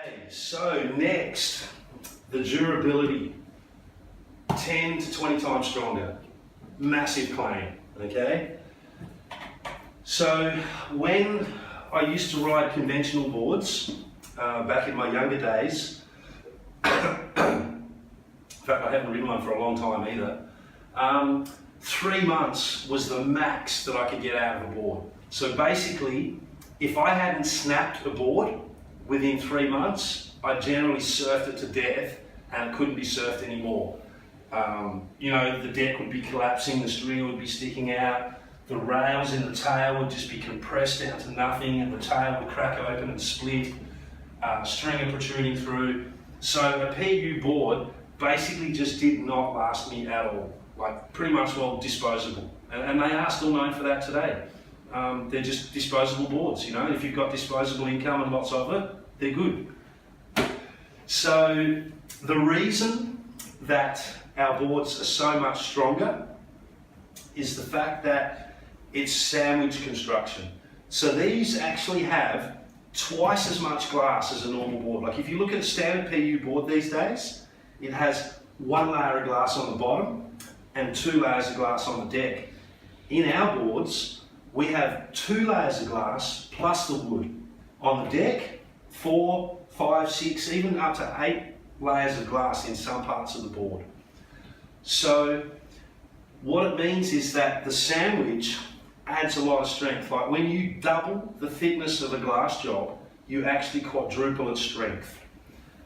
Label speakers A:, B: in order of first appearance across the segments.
A: Okay, so next, the durability, 10 to 20 times stronger, massive claim, okay? So when I used to ride conventional boards, back in my younger days, in fact I haven't ridden one for a long time either, 3 months was the max that I could get out of a board. So basically, if I hadn't snapped a board within 3 months, I generally surfed it to death and it couldn't be surfed anymore. You know, the deck would be collapsing, the string would be sticking out, the rails in the tail would just be compressed down to nothing, and the tail would crack open and split, stringer protruding through. So a PU board basically just did not last me at all. Like, pretty much, well, disposable. And they are still known for that today. They're just disposable boards, you know. If you've got disposable income and lots of it, they're good. So the reason that our boards are so much stronger is the fact that it's sandwich construction. So these actually have twice as much glass as a normal board. Like, if you look at a standard PU board these days, it has 1 layer of glass on the bottom and 2 layers of glass on the deck. In our boards, we have 2 layers of glass plus the wood. On the deck, 4, 5, 6, even up to 8 layers of glass in some parts of the board. So what it means is that the sandwich adds a lot of strength. Like, when you double the thickness of a glass job, you actually quadruple its strength.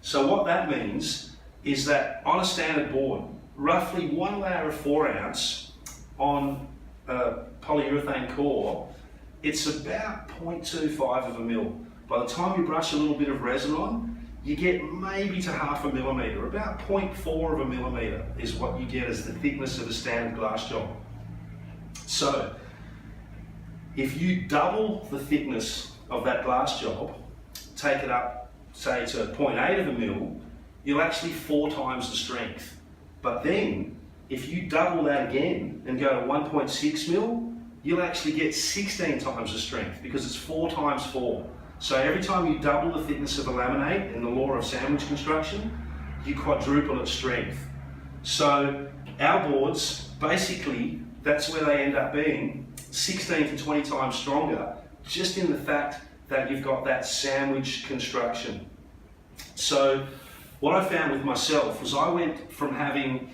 A: So what that means is that on a standard board, roughly 1 layer of 4 ounce on a polyurethane core, it's about 0.25 of a mil. By the time you brush a little bit of resin on, you get maybe to 0.5 millimetre. About 0.4 of a millimetre is what you get as the thickness of a standard glass job. So if you double the thickness of that glass job, take it up, say, to 0.8 of a mil, you'll actually 4 times the strength. But then, if you double that again and go to 1.6 mil, you'll actually get 16 times the strength, because it's 4 times 4. So every time you double the thickness of a laminate in the law of sandwich construction, you quadruple its strength. So our boards, basically, that's where they end up being 16 to 20 times stronger, just in the fact that you've got that sandwich construction. So what I found with myself was I went from having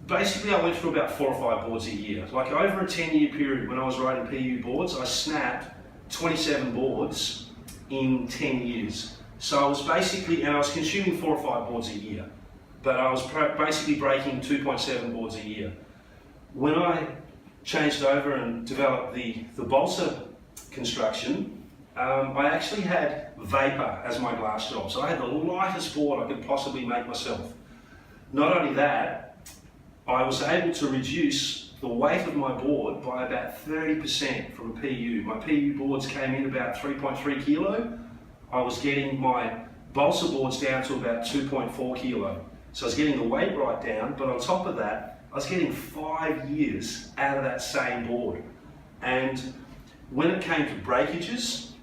A: basically I went through about 4 or 5 boards a year. Like, over a 10-year period when I was riding PU boards, I snapped 27 boards in 10 years. So I was basically, and I was consuming 4 or 5 boards a year, but I was basically breaking 2.7 boards a year. When I changed over and developed the balsa construction, I actually had vapor as my glass job. So I had the lightest board I could possibly make myself. Not only that, I was able to reduce the weight of my board by about 30% from a PU. My PU boards came in about 3.3 kilo. I was getting my balsa boards down to about 2.4 kilo. So I was getting the weight right down, but on top of that, I was getting 5 years out of that same board. And when it came to breakages,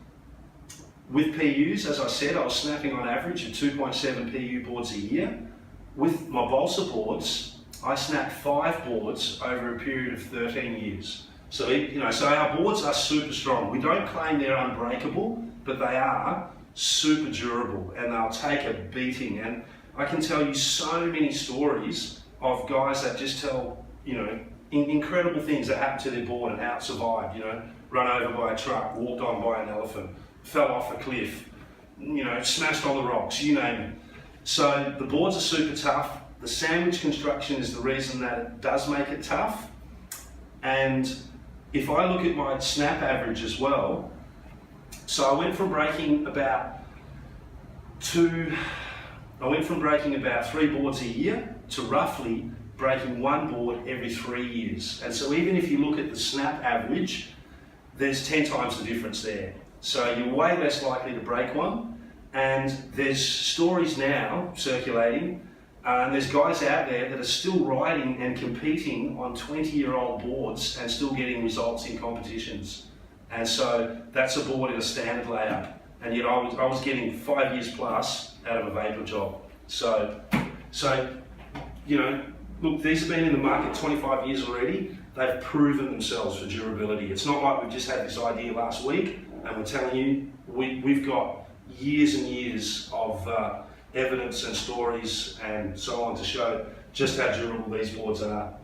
A: with PUs, as I said, I was snapping on average at 2.7 PU boards a year. With my balsa boards, I snapped 5 boards over a period of 13 years. So, so our boards are super strong. We don't claim they're unbreakable, but they are super durable, and they'll take a beating. And I can tell you so many stories of guys that just tell, incredible things that happened to their board and how it survived. Run over by a truck, walked on by an elephant, fell off a cliff, smashed on the rocks, you name it. So the boards are super tough. The sandwich construction is the reason that it does make it tough. And if I look at my snap average as well, so I went from breaking about 3 boards a year to roughly breaking 1 board every 3 years. And so even if you look at the snap average, there's 10 times the difference there. So you're way less likely to break one. And there's stories now circulating, and there's guys out there that are still riding and competing on 20-year-old boards and still getting results in competitions. And so that's a board in a standard layup. and yet I was getting 5 years plus out of a vapor job. So you know, look, these have been in the market 25 years already. They've proven themselves for durability. It's not like we've just had this idea last week and we're telling you. We've got years and years of evidence and stories and so on to show just how durable these boards are.